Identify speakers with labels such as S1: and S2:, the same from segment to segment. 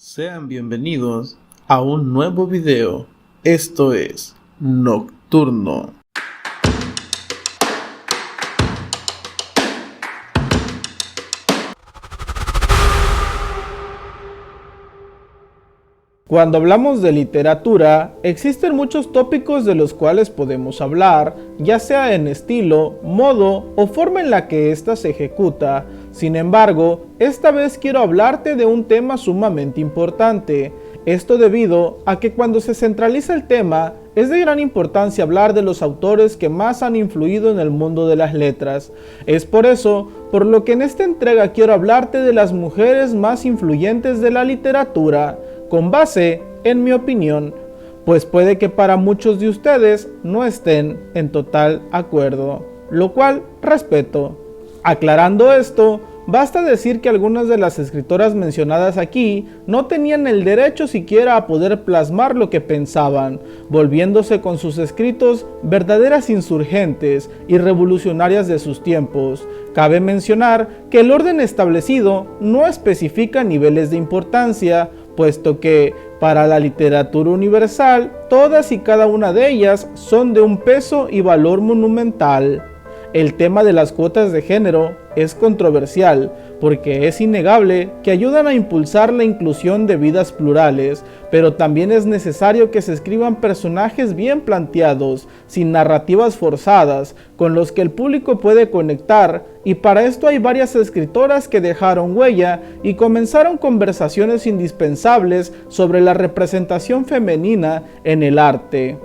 S1: Sean bienvenidos a un nuevo video. Esto es Nocturno.
S2: Cuando hablamos de literatura, existen muchos tópicos de los cuales podemos hablar, ya sea en estilo, modo o forma en la que ésta se ejecuta. Sin embargo, esta vez quiero hablarte de un tema sumamente importante. Esto debido a que cuando se centraliza el tema, es de gran importancia hablar de los autores que más han influido en el mundo de las letras. Es por eso, por lo que en esta entrega quiero hablarte de las mujeres más influyentes de la literatura, con base en mi opinión, pues puede que para muchos de ustedes no estén en total acuerdo, lo cual respeto. Aclarando esto, basta decir que algunas de las escritoras mencionadas aquí no tenían el derecho siquiera a poder plasmar lo que pensaban, volviéndose con sus escritos verdaderas insurgentes y revolucionarias de sus tiempos. Cabe mencionar que el orden establecido no especifica niveles de importancia, puesto que para la literatura universal, todas y cada una de ellas son de un peso y valor monumental. El tema de las cuotas de género es controversial porque es innegable que ayudan a impulsar la inclusión de vidas plurales, pero también es necesario que se escriban personajes bien planteados, sin narrativas forzadas, con los que el público puede conectar, y para esto hay varias escritoras que dejaron huella y comenzaron conversaciones indispensables sobre la representación femenina en el arte.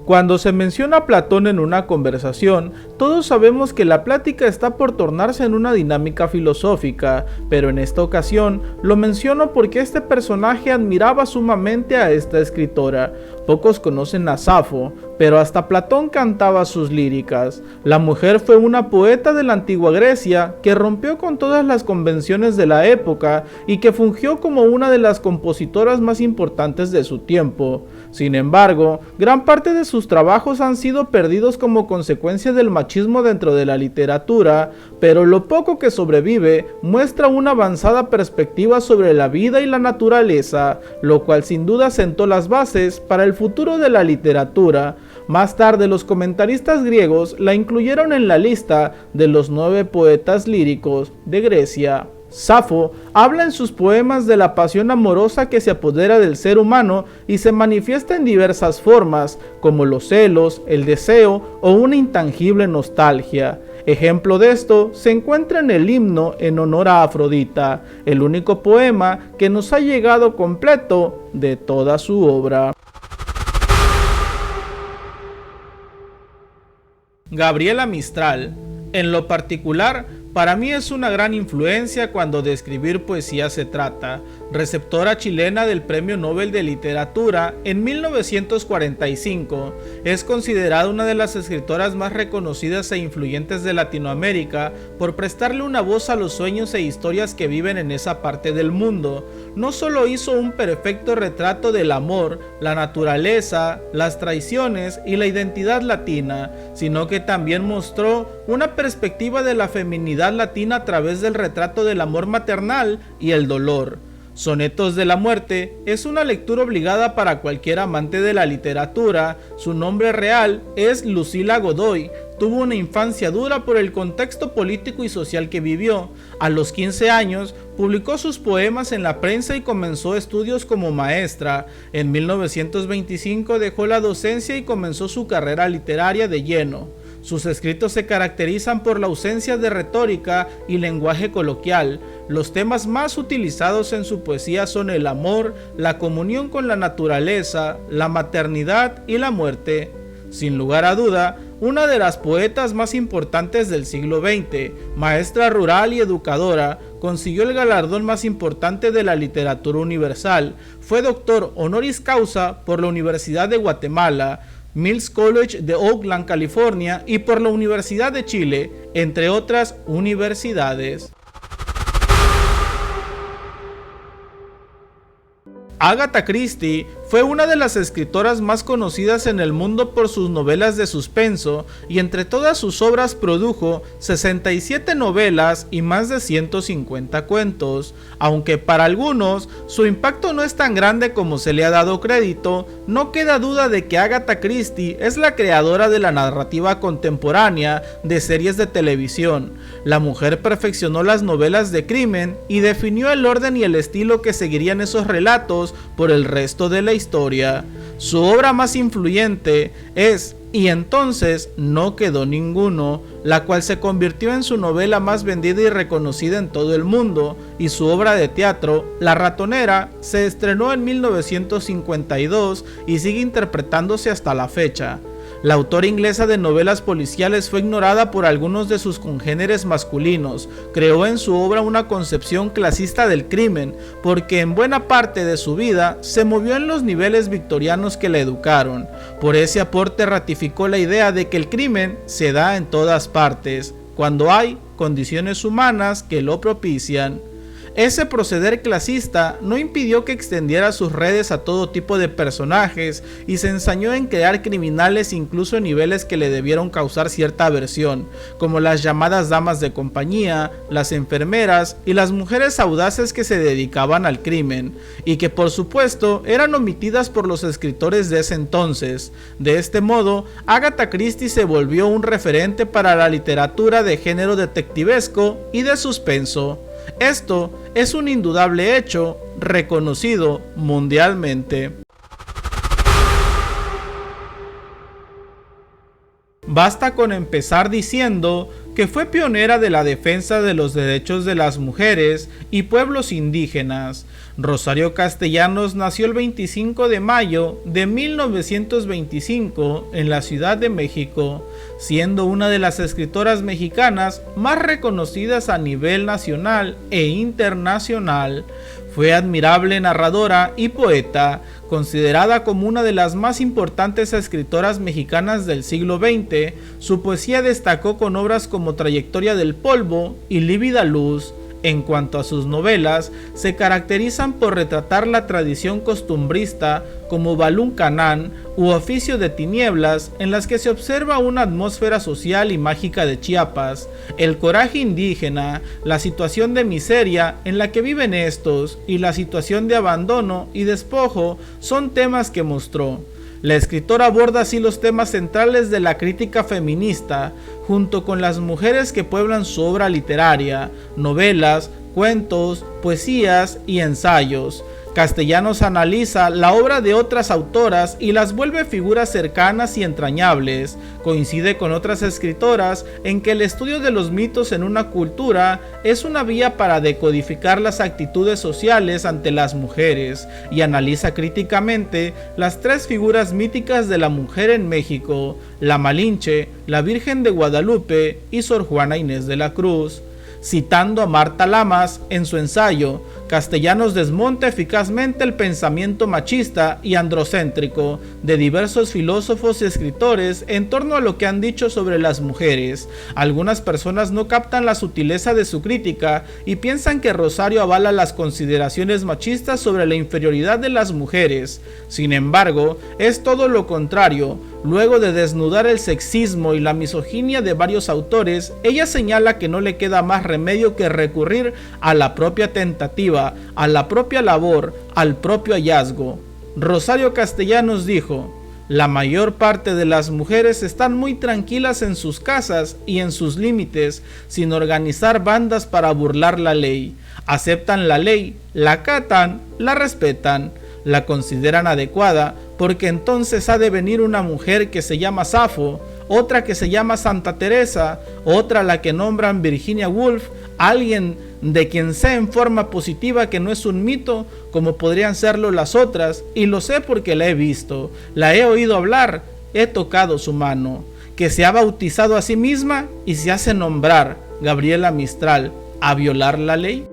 S2: Cuando se menciona a Platón en una conversación, todos sabemos que la plática está por tornarse en una dinámica filosófica, pero en esta ocasión lo menciono porque este personaje admiraba sumamente a esta escritora. Pocos conocen a Safo, pero hasta Platón cantaba sus líricas. La mujer fue una poeta de la antigua Grecia que rompió con todas las convenciones de la época y que fungió como una de las compositoras más importantes de su tiempo. Sin embargo, gran parte de sus trabajos han sido perdidos como consecuencia del machismo dentro de la literatura, pero lo poco que sobrevive muestra una avanzada perspectiva sobre la vida y la naturaleza, lo cual sin duda sentó las bases para el futuro de la literatura. Más tarde los comentaristas griegos la incluyeron en la lista de los 9 poetas líricos de Grecia. Safo habla en sus poemas de la pasión amorosa que se apodera del ser humano y se manifiesta en diversas formas, como los celos, el deseo o una intangible nostalgia. Ejemplo de esto se encuentra en el himno en honor a Afrodita, el único poema que nos ha llegado completo de toda su obra. Gabriela Mistral. En lo particular, para mí es una gran influencia cuando de escribir poesía se trata. Receptora chilena del Premio Nobel de Literatura en 1945, es considerada una de las escritoras más reconocidas e influyentes de Latinoamérica por prestarle una voz a los sueños e historias que viven en esa parte del mundo. No solo hizo un perfecto retrato del amor, la naturaleza, las traiciones y la identidad latina, sino que también mostró una perspectiva de la feminidad latina a través del retrato del amor maternal y el dolor. Sonetos de la muerte es una lectura obligada para cualquier amante de la literatura. Su nombre real es Lucila Godoy. Tuvo una infancia dura por el contexto político y social que vivió. A los 15 años publicó sus poemas en la prensa y comenzó estudios como maestra. En 1925 dejó la docencia y comenzó su carrera literaria de lleno. Sus escritos se caracterizan por la ausencia de retórica y lenguaje coloquial. Los temas más utilizados en su poesía son el amor, la comunión con la naturaleza, la maternidad y la muerte. Sin lugar a duda, una de las poetas más importantes del siglo XX, maestra rural y educadora, consiguió el galardón más importante de la literatura universal. Fue doctor honoris causa por la Universidad de Guatemala, Mills College de Oakland, California, y por la Universidad de Chile, entre otras universidades. Agatha Christie fue una de las escritoras más conocidas en el mundo por sus novelas de suspenso y entre todas sus obras produjo 67 novelas y más de 150 cuentos. Aunque para algunos su impacto no es tan grande como se le ha dado crédito, no queda duda de que Agatha Christie es la creadora de la narrativa contemporánea de series de televisión. La mujer perfeccionó las novelas de crimen y definió el orden y el estilo que seguirían esos relatos por el resto de la historia. Su obra más influyente es Y entonces no quedó ninguno, la cual se convirtió en su novela más vendida y reconocida en todo el mundo, y su obra de teatro, La ratonera, se estrenó en 1952 y sigue interpretándose hasta la fecha. La autora inglesa de novelas policiales fue ignorada por algunos de sus congéneres masculinos. Creó en su obra una concepción clasista del crimen, porque en buena parte de su vida se movió en los niveles victorianos que la educaron. Por ese aporte ratificó la idea de que el crimen se da en todas partes, cuando hay condiciones humanas que lo propician. Ese proceder clasista no impidió que extendiera sus redes a todo tipo de personajes y se ensañó en crear criminales incluso en niveles que le debieron causar cierta aversión, como las llamadas damas de compañía, las enfermeras y las mujeres audaces que se dedicaban al crimen, y que por supuesto eran omitidas por los escritores de ese entonces. De este modo, Agatha Christie se volvió un referente para la literatura de género detectivesco y de suspenso. Esto es un indudable hecho reconocido mundialmente. Basta con empezar diciendo que fue pionera de la defensa de los derechos de las mujeres y pueblos indígenas. Rosario Castellanos nació el 25 de mayo de 1925 en la Ciudad de México, siendo una de las escritoras mexicanas más reconocidas a nivel nacional e internacional. Fue admirable narradora y poeta, considerada como una de las más importantes escritoras mexicanas del siglo XX. Su poesía destacó con obras como Trayectoria del Polvo y Lívida Luz. En cuanto a sus novelas, se caracterizan por retratar la tradición costumbrista como Balún Canán u Oficio de Tinieblas, en las que se observa una atmósfera social y mágica de Chiapas, el coraje indígena, la situación de miseria en la que viven estos y la situación de abandono y despojo son temas que mostró. La escritora aborda así los temas centrales de la crítica feminista, junto con las mujeres que pueblan su obra literaria, novelas, cuentos, poesías y ensayos. Castellanos analiza la obra de otras autoras y las vuelve figuras cercanas y entrañables. Coincide con otras escritoras en que el estudio de los mitos en una cultura es una vía para decodificar las actitudes sociales ante las mujeres, y analiza críticamente las tres figuras míticas de la mujer en México: la Malinche, la Virgen de Guadalupe y Sor Juana Inés de la Cruz. Citando a Marta Lamas en su ensayo, Castellanos desmonta eficazmente el pensamiento machista y androcéntrico de diversos filósofos y escritores en torno a lo que han dicho sobre las mujeres. Algunas personas no captan la sutileza de su crítica y piensan que Rosario avala las consideraciones machistas sobre la inferioridad de las mujeres. Sin embargo, es todo lo contrario. Luego de desnudar el sexismo y la misoginia de varios autores, ella señala que no le queda más remedio que recurrir a la propia tentativa, a la propia labor, al propio hallazgo. Rosario Castellanos dijo: la mayor parte de las mujeres están muy tranquilas en sus casas y en sus límites, sin organizar bandas para burlar la ley. Aceptan la ley, la acatan, la respetan, la consideran adecuada, porque entonces ha de venir una mujer que se llama Safo, otra que se llama Santa Teresa, otra la que nombran Virginia Woolf, alguien de quien sé en forma positiva que no es un mito como podrían serlo las otras, y lo sé porque la he visto, la he oído hablar, he tocado su mano, que se ha bautizado a sí misma y se hace nombrar Gabriela Mistral, ¿a violar la ley?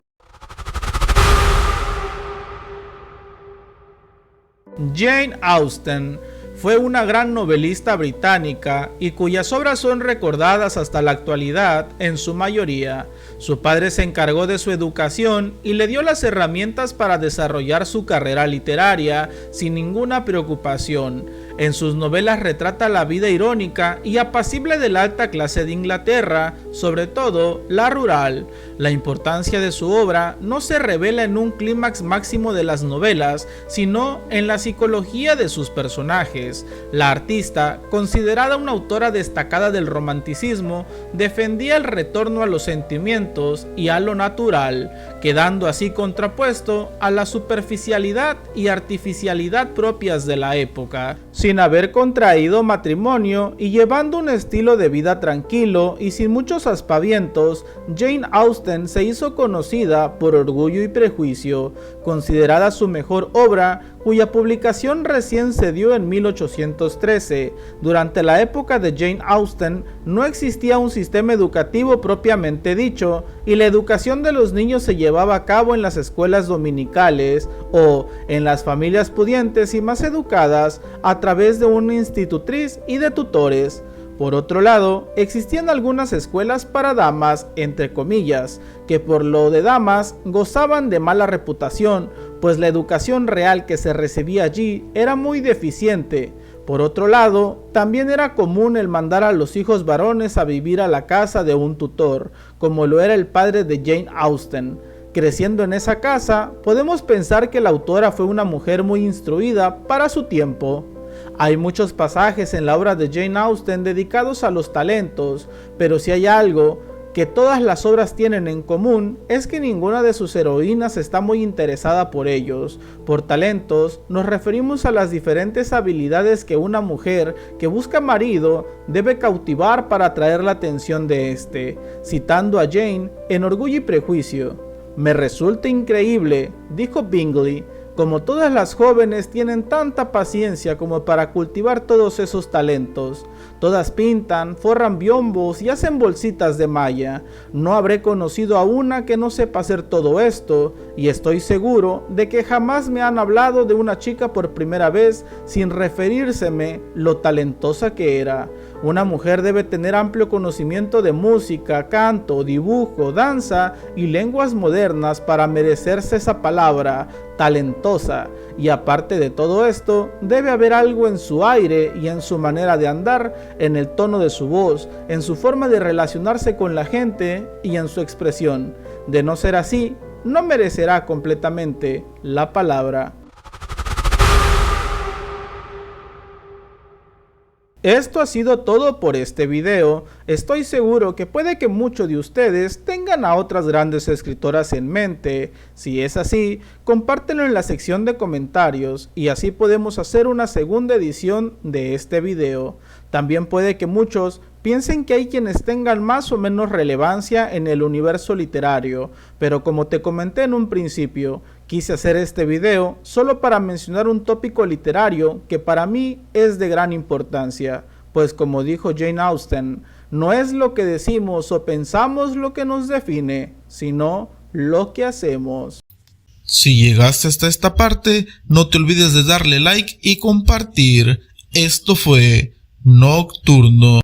S2: Jane Austen fue una gran novelista británica y cuyas obras son recordadas hasta la actualidad en su mayoría. Su padre se encargó de su educación y le dio las herramientas para desarrollar su carrera literaria sin ninguna preocupación. En sus novelas retrata la vida irónica y apacible de la alta clase de Inglaterra, sobre todo la rural. La importancia de su obra no se revela en un clímax máximo de las novelas, sino en la psicología de sus personajes. La artista, considerada una autora destacada del romanticismo, defendía el retorno a los sentimientos y a lo natural, quedando así contrapuesto a la superficialidad y artificialidad propias de la época. Sin haber contraído matrimonio y llevando un estilo de vida tranquilo y sin muchos aspavientos, Jane Austen se hizo conocida por Orgullo y Prejuicio, considerada su mejor obra, cuya publicación recién se dio en 1813. Durante la época de Jane Austen no existía un sistema educativo propiamente dicho, y la educación de los niños se llevaba a cabo en las escuelas dominicales o en las familias pudientes y más educadas a través de una institutriz y de tutores. Por otro lado, existían algunas escuelas para damas, entre comillas, que por lo de damas gozaban de mala reputación, pues la educación real que se recibía allí era muy deficiente. Por otro lado, también era común el mandar a los hijos varones a vivir a la casa de un tutor, como lo era el padre de Jane Austen. Creciendo en esa casa, podemos pensar que la autora fue una mujer muy instruida para su tiempo. Hay muchos pasajes en la obra de Jane Austen dedicados a los talentos, pero si hay algo que todas las obras tienen en común es que ninguna de sus heroínas está muy interesada por ellos. Por talentos nos referimos a las diferentes habilidades que una mujer que busca marido debe cautivar para atraer la atención de éste. Citando a Jane en Orgullo y Prejuicio: "Me resulta increíble", dijo Bingley, "como todas las jóvenes tienen tanta paciencia como para cultivar todos esos talentos. Todas pintan, forran biombos y hacen bolsitas de malla. No habré conocido a una que no sepa hacer todo esto, y estoy seguro de que jamás me han hablado de una chica por primera vez sin referírseme lo talentosa que era. Una mujer debe tener amplio conocimiento de música, canto, dibujo, danza y lenguas modernas para merecerse esa palabra, talentosa, y aparte de todo esto, debe haber algo en su aire y en su manera de andar, en el tono de su voz, en su forma de relacionarse con la gente y en su expresión. De no ser así, no merecerá completamente la palabra". Esto ha sido todo por este video. Estoy seguro que puede que muchos de ustedes tengan a otras grandes escritoras en mente. Si es así, compártelo en la sección de comentarios y así podemos hacer una segunda edición de este video. También puede que muchos piensen que hay quienes tengan más o menos relevancia en el universo literario, pero como te comenté en un principio, quise hacer este video solo para mencionar un tópico literario que para mí es de gran importancia, pues como dijo Jane Austen, no es lo que decimos o pensamos lo que nos define, sino lo que hacemos.
S1: Si llegaste hasta esta parte, no te olvides de darle like y compartir. Esto fue Nocturno.